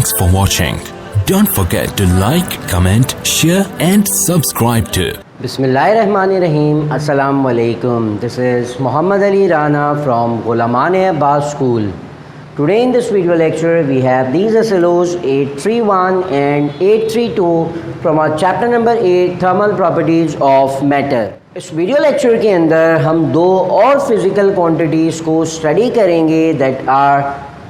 Thanks for watching. Don't forget to like, comment, share and subscribe to Bismillahirrahmanirrahim. Assalamu alaikum. This is Muhammad Ali Rana from Ghulamane Abbas School. Today in this video lecture we have these SLOs 831 and 832 from our chapter number 8 Thermal Properties of Matter. इस video lecture के अंदर हम दो और physical quantities को study करेंगे that are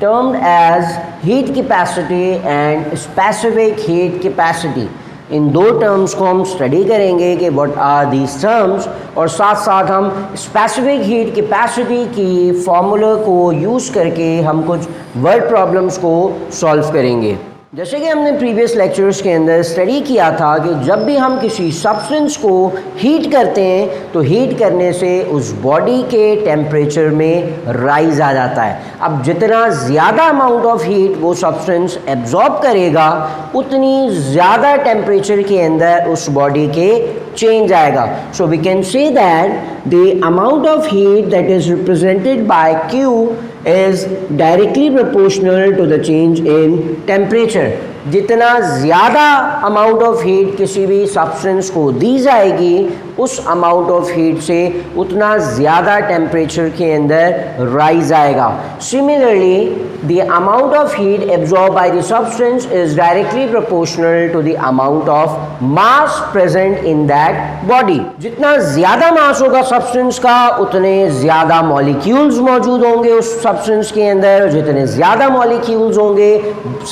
termed as heat capacity and specific heat capacity. इन दो टर्म्स को हम स्टडी करेंगे कि व्हाट आर दीज टर्म्स, और साथ साथ हम स्पेसिफिक हीट कैपेसिटी की फॉर्मूला को यूज़ करके हम कुछ वर्ड प्रॉब्लम्स को सॉल्व करेंगे. जैसे कि हमने प्रीवियस लेक्चर्स के अंदर स्टडी किया था कि जब भी हम किसी सब्सटेंस को हीट करते हैं तो हीट करने से उस बॉडी के टेम्परेचर में राइज आ जाता है. अब जितना ज़्यादा अमाउंट ऑफ हीट वो सब्सटेंस एब्जॉर्ब करेगा उतनी ज़्यादा टेम्परेचर के अंदर उस बॉडी के चेंज आएगा. So we can say that the amount of heat that is represented by Q is directly proportional to the change in temperature. जितना ज़्यादा अमाउंट ऑफ हीट किसी भी सब्सटेंस को दी जाएगी उस अमाउंट ऑफ हीट से उतना ज़्यादा टेम्परेचर के अंदर राइज आएगा. Similarly the amount of heat absorbed by the substance is directly proportional to the amount of mass present in that body. जितना ज़्यादा मास होगा सब्सटेंस का उतने ज़्यादा मॉलिक्यूल्स मौजूद होंगे उस सब्सटेंस के अंदर. जितने ज़्यादा मॉलिक्यूल्स होंगे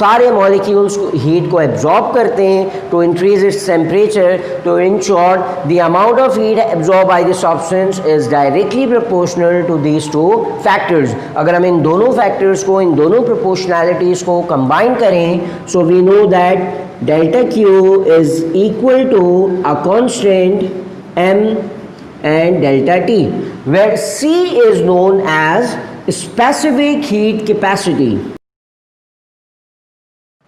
सारे मॉलिक्यूल्स हीट को एब्जॉर्ब करते हैं टू इंक्रीज इट्स टेम्परेचर. तो in short the amount of heat absorb by the substance is directly proportional to these two factors. अगर हम इन दोनों फैक्टर्स को, इन दोनों प्रोपोर्शनैलिटीज़ को कंबाइन करें so we know that delta Q is equal to a constant M and delta T where C is known as specific heat capacity.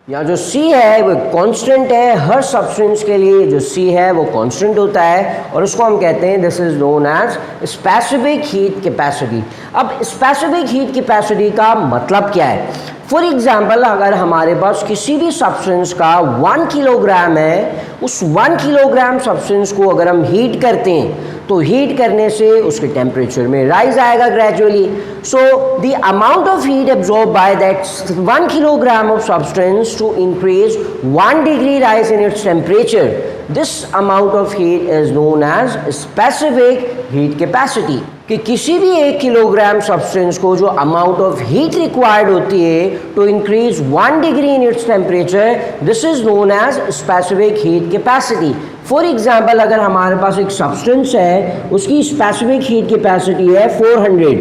यहाँ जो C है वो कांस्टेंट है. हर सब्सटेंस के लिए जो C है वो कांस्टेंट होता है और उसको हम कहते हैं this is known as specific heat capacity. अब स्पेसिफिक हीट कैपेसिटी का मतलब क्या है? फॉर एग्जाम्पल अगर हमारे पास किसी भी सब्सटेंस का 1 किलोग्राम है, उस 1 किलोग्राम सब्सटेंस को अगर हम हीट करते हैं तो हीट करने से उसके टेम्परेचर में राइज आएगा gradually. So the amount of heat absorb by that 1 kilogram of substance to increase 1 degree rise in its temperature, this amount of heat is known as specific heat capacity. कि किसी भी 1 kilogram substance को जो amount of heat required होती है to increase 1 degree in its temperature, this is known as specific heat capacity. For example अगर हमारे पास एक सब्सटेंस है उसकी स्पेसिफिक हीट कैपेसिटी है 400.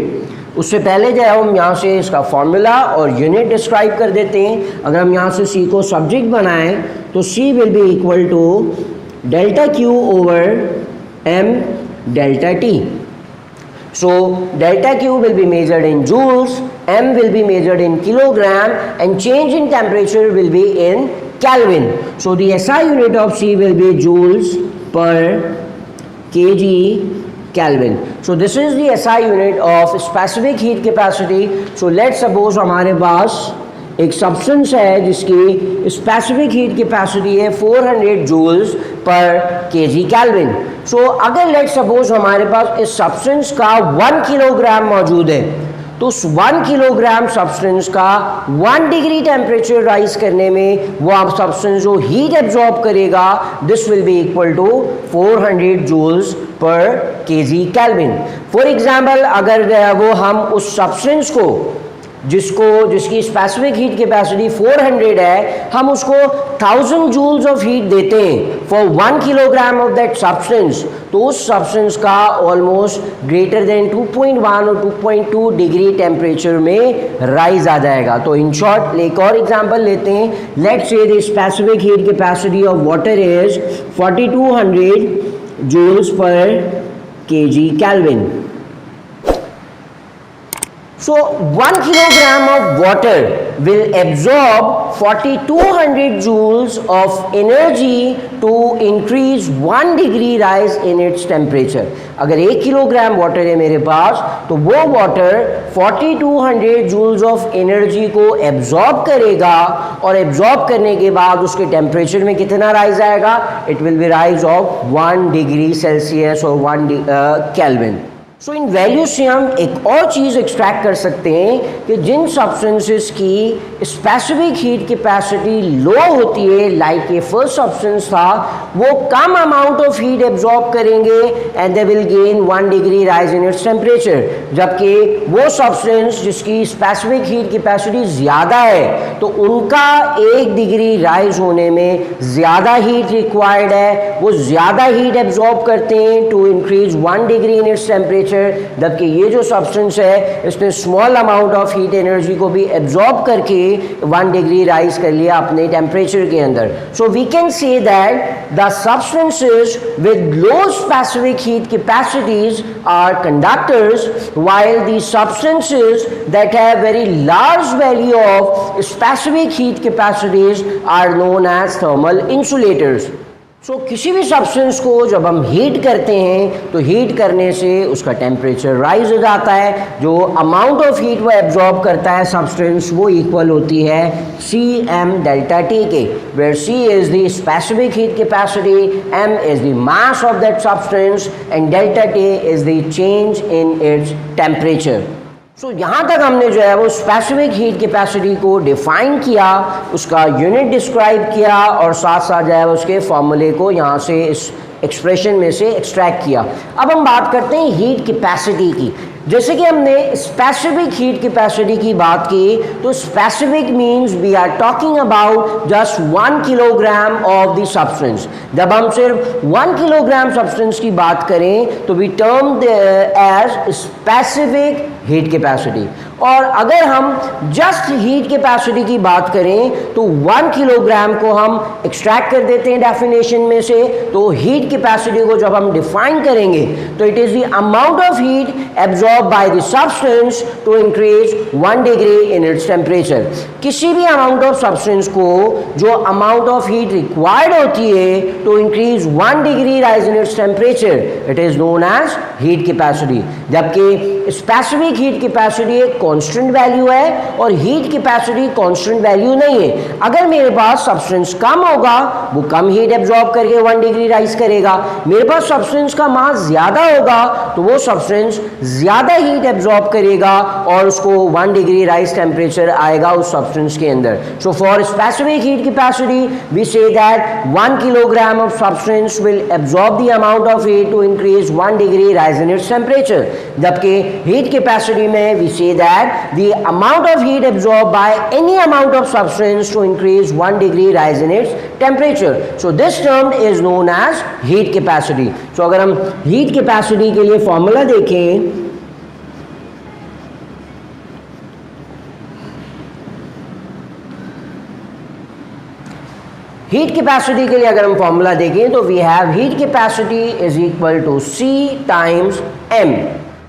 उससे पहले जो है हम यहाँ से इसका फॉर्मूला और यूनिट डिस्क्राइब कर देते हैं. अगर हम यहाँ से C को सब्जेक्ट बनाएं तो C will be equal to delta Q over M delta T. So delta Q will be measured in joules, M will be measured in kilogram and change in temperature will be in Kelvin. So the SI unit of C will be joules per kg Kelvin. So this is the SI unit of specific heat capacity. So let's suppose हमारे पास एक substance है जिसकी specific heat capacity है 400 joules per KG kelvin. सो अगर let suppose हमारे पास इस substance का 1 kilogram मौजूद है तो उस 1 किलोग्राम सब्सटेंस का 1 डिग्री टेम्परेचर राइज करने में वो आप सब्सटेंस जो हीट एब्जॉर्ब करेगा this will be equal to 400 joules per KG kelvin. For example अगर वो हम उस सब्सटेंस को जिसकी स्पेसिफिक हीट कैपेसिटी 400 है हम उसको 1000 जूल्स ऑफ हीट देते हैं for 1 kilogram of that substance, तो उस सब्सटेंस का ऑलमोस्ट ग्रेटर देन 2.1 और 2.2 डिग्री टेम्परेचर में राइज आ जाएगा. तो इन शॉर्ट एक और एग्जांपल लेते हैं. Let's say the specific heat capacity of water is 4200 joules per KG kelvin. So 1 kilogram of water will absorb 4200 joules of energy to increase 1 degree rise in its temperature. अगर 1 kilogram water है मेरे पास तो वो water 4200 joules of energy को absorb करेगा और absorb करने के बाद उसके टेम्परेचर में कितना राइज आएगा? It will be rise of 1 degree Celsius और 1 केल्विन। सो इन वैल्यूज से हम एक और चीज़ एक्सट्रैक्ट कर सकते हैं कि जिन सब्सटेंसेस की स्पेसिफिक हीट कैपेसिटी लो होती है, लाइक ये फर्स्ट सब्सटेंस था, वो कम अमाउंट ऑफ हीट एब्जॉर्ब करेंगे and they will gain 1 degree rise in its temperature, जबकि वो सब्सटेंस जिसकी स्पेसिफिक हीट कैपेसिटी ज़्यादा है तो उनका 1 डिग्री राइज होने में ज़्यादा हीट रिक्वायर्ड है, वो ज़्यादा हीट एब्जॉर्ब करते हैं to increase 1 degree in its temperature, जबकि ये जो सब्सटेंस है इसने small amount of heat energy को भी एब्जॉर्ब करके 1 डिग्री राइज कर लिया अपने टेम्परेचर के अंदर। So we can say that the substances with low specific heat capacities are conductors while the substances that have very large value of specific heat capacities are known as thermal insulators. सो किसी भी substance को जब हम heat करते हैं तो heat करने से उसका टेम्परेचर राइज हो जाता है, जो अमाउंट ऑफ हीट वो एब्जॉर्ब करता है सब्सटेंस वो इक्वल होती है Cm डेल्टा T के, where C is the specific heat capacity, M is the mass of that substance and delta T is the change in its temperature. So यहाँ तक हमने जो है वो स्पेसिफिक हीट कैपेसिटी को डिफाइन किया, उसका यूनिट डिस्क्राइब किया और साथ साथ जो है उसके फॉर्मूले को यहाँ से इस एक्सप्रेशन में से एक्सट्रैक्ट किया। अब हम बात करते हैं हीट कैपेसिटी की। जैसे कि हमने स्पेसिफिक हीट कैपेसिटी की बात की तो specific means we are talking about just 1 kilogram of the substance. जब हम सिर्फ 1 किलोग्राम सब्सटेंस की बात करें तो we term as specific heat capacity, और अगर हम जस्ट हीट कैपेसिटी की बात करें तो 1 किलोग्राम को हम एक्सट्रैक्ट कर देते हैं डेफिनेशन में से। तो हीट कैपेसिटी को जब हम डिफाइन करेंगे तो it is the amount of heat absorb by the substance to increase 1 degree in its temperature. किसी भी अमाउंट ऑफ सब्सटेंस को जो अमाउंट ऑफ हीट रिक्वायर्ड होती है to increase 1 degree rise in its temperature, it is known as heat capacity. जबकि specific heat capacity एक constant value है और हीट कैपेसिटी कांस्टेंट वैल्यू नहीं है। अगर मेरे पास सब्सटेंस कम होगा वो कम हीट एब्जॉर्ब करके 1 डिग्री राइज करेगा, मेरे पास सब्सटेंस का मास ज्यादा होगा तो वो सब्सटेंस ज्यादा हीट एब्जॉर्ब करेगा और उसको 1 डिग्री राइज टेम्परेचर आएगा उस सब्सटेंस के अंदर। So for specific heat capacity we say that 1 kilogram of substance will absorb the amount of heat to increase 1 degree rise in its temperature, जबकि heat capacity में we say that the amount of heat absorbed by any amount of substance to increase 1 degree rise in its temperature. So this term is known as heat capacity. So अगर हम heat capacity के लिए formula देखें heat capacity के लिए अगर हम formula देखें तो we have heat capacity is equal to C times M,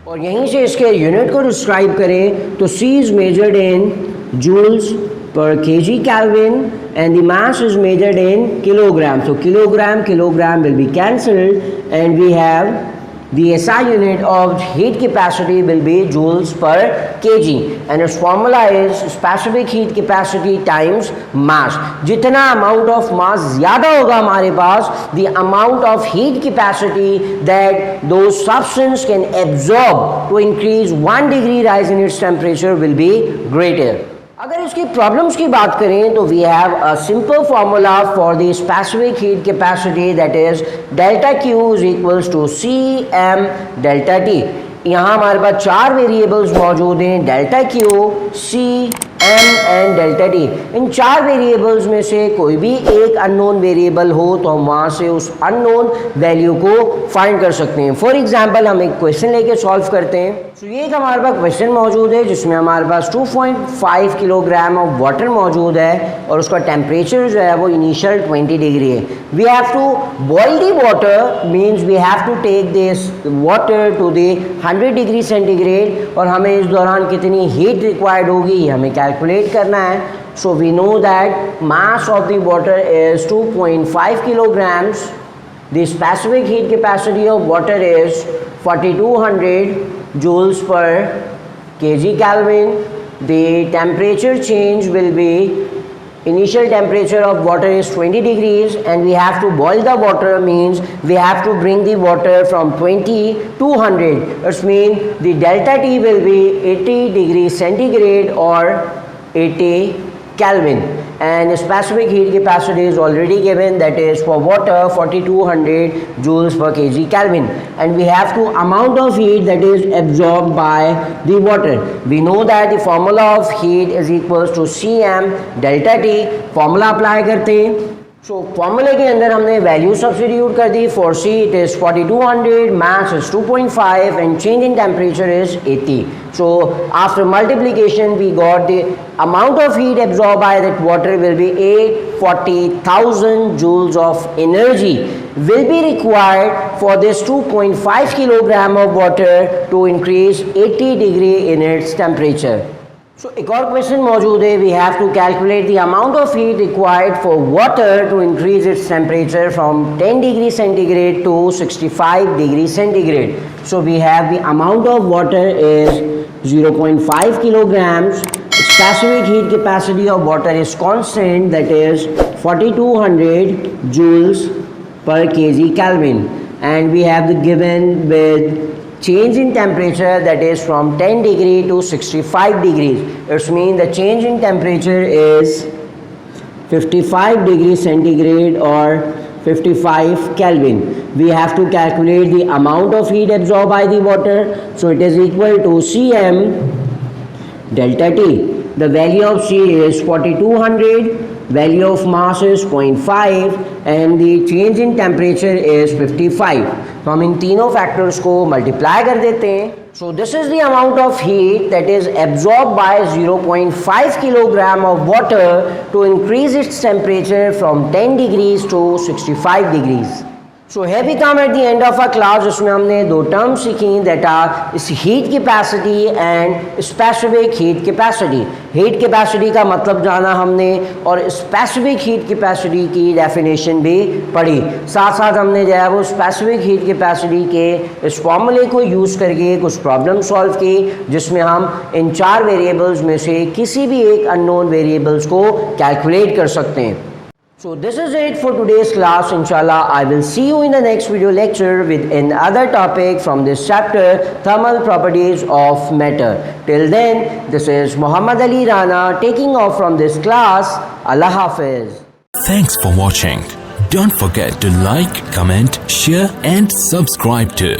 और यहीं से इसके यूनिट को डिस्क्राइब करें तो C is measured in joules per kg Kelvin and the mass is measured in kilogram. So kilogram will be cancelled and we have the SI unit of heat capacity will be joules per kg and its formula is specific heat capacity times mass. जितना amount of mass ज़्यादा होगा हमारे पास, the amount of heat capacity that those substance can absorb to increase 1 degree rise in its temperature will be greater. अगर इसकी problems की बात करें तो we have a simple formula for the specific heat capacity that is delta Q is equals to Cm delta T। यहाँ हमारे पास 4 variables मौजूद हैं, delta Q, C, m and delta T. इन चार वेरिएबल्स में से कोई भी एक अननोन वेरिएबल हो तो हम वहाँ से उस अननोन वैल्यू को फाइंड कर सकते हैं। फॉर एग्जांपल हम एक क्वेश्चन लेके सॉल्व करते हैं। तो ये एक हमारे पास क्वेश्चन मौजूद है जिसमें हमारे पास 2.5 किलोग्राम ऑफ वाटर मौजूद है और उसका टेम्परेचर जो है वो इनिशियल 20 डिग्री है। We have to boil the water, means we have to take this water to the 100 degree centigrade और हमें इस दौरान कितनी हीट रिक्वायर्ड होगी हमें कैलकुलेट करना है। So we know that mass of the water is 2.5 kilograms. The specific heat capacity of water is 4200 joules per kg Kelvin. The temperature change will be, initial temperature of water is 20 degrees and we have to boil the water, means we have to bring the water from 20 to 100. That means the delta T will be 80 degrees centigrade or 80 Kelvin, and specific heat capacity is already given, that is for water 4200 joules per kg Kelvin, and we have to amount of heat that is absorbed by the water. We know that the formula of heat is equals to Cm delta T. formula apply करते हैं। सो फॉर्मूले के अंदर हमने value substitute कर दी। For C it is 4200, mass is 2.5 and change in temperature is 80. So after multiplication we got the amount of heat absorb by that water will be 840,000 joules of energy will be required for this 2.5 kilogram of water to increase 80 degree in its temperature. So एक और question मौजूद है। We have to calculate the amount of heat required for water to increase its temperature from 10 degree centigrade to 65 degree centigrade. So we have the amount of water is 0.5 kilograms. Specific heat capacity of water is constant, that is 4200 joules per kg Kelvin, and we have the given with change in temperature that is from 10 degree to 65 degrees. It means the change in temperature is 55 degree centigrade or 55 Kelvin. We have to calculate the amount of heat absorbed by the water. So it is equal to Cm delta T. The value of C is 4200, value of mass is 0.5 and the change in temperature is 55. तो हम इन तीनों factors को multiply कर देते हैं। So this is the amount of heat that is absorb by 0.5 kilogram of water to increase its temperature from 10 degrees to 65 degrees. So है भी come at the end of a class जिसमें हमने दो term सीखी that are इस heat capacity and specific heat capacity. Heat capacity का मतलब जाना हमने और स्पेसिफिक हीट कैपेसिटी की डेफिनेशन भी पढ़ी। साथ साथ हमने जो है वो स्पेसिफिक हीट कैपेसिटी के इस फॉर्मूले को यूज़ करके कुछ प्रॉब्लम सॉल्व की जिसमें हम इन चार वेरिएबल्स में से किसी भी एक अननोन वेरिएबल्स को कैलकुलेट कर सकते हैं। So this is it for today's class. Inshallah, I will see you in the next video lecture with another topic from this chapter, thermal properties of matter. Till then, this is Muhammad Ali Rana taking off from this class. Allah Hafiz. Thanks for watching. Don't forget to like, comment, share and subscribe to